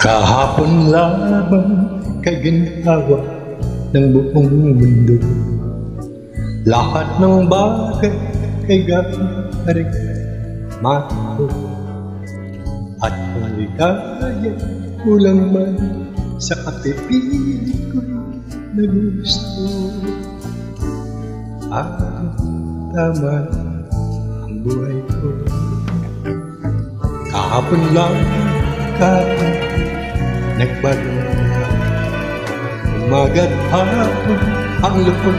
Kahapon lamang kay ginhawa ng buong mundo. Lahat ng bagay kay galing mato. At maligaya kulang man sa kapipili ko'y na gusto. Tama ang buhay ko. Kahapon lang nagbago umaga't hapon ang loob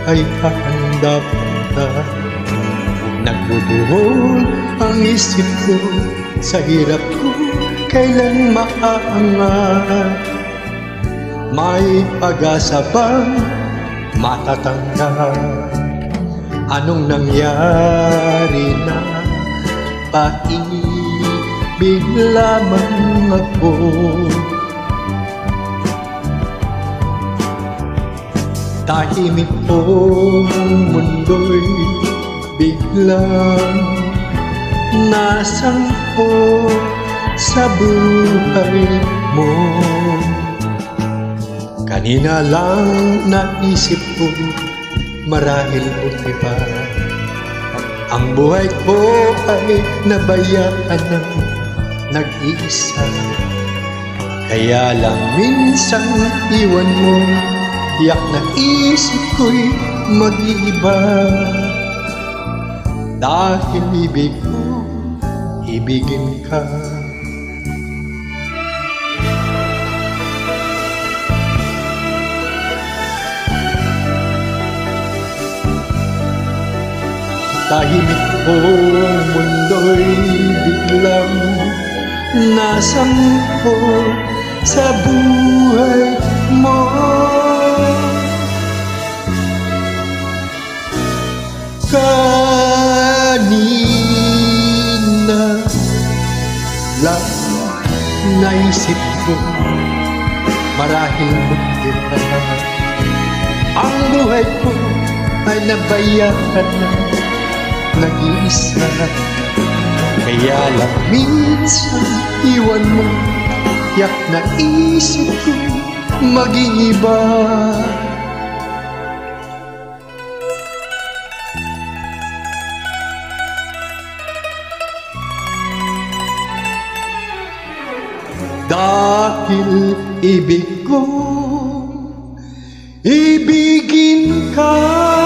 ay handa-handa. Nagbubuhol ang isip ko sa hirap ko, kailan maaangat? May pag-asa bang matatanggal? Anong nangyari na? Paibig lamang ako. Tahimik kong mundo'y biglang nasangko sa buhay mo. Kanina lang naisip ko, marahil buti pa ang buhay ko ay nabayaan ng nag-iisa. Kaya lang minsan iwan mo, tiyak na isip ko'y mag-iiba. Dahil ibig ko, ibigin ka. Tahimik kong mundo'y biglang nasampo sa buhay mo. Kanina lang naisip ko, marahil buti pa ang buhay ko ay nabayaan na nag-iisa. Kaya lang minsan iwan mo, tiyak na isip ko mag-iiba. Dahil ibig ko, ibigin ka.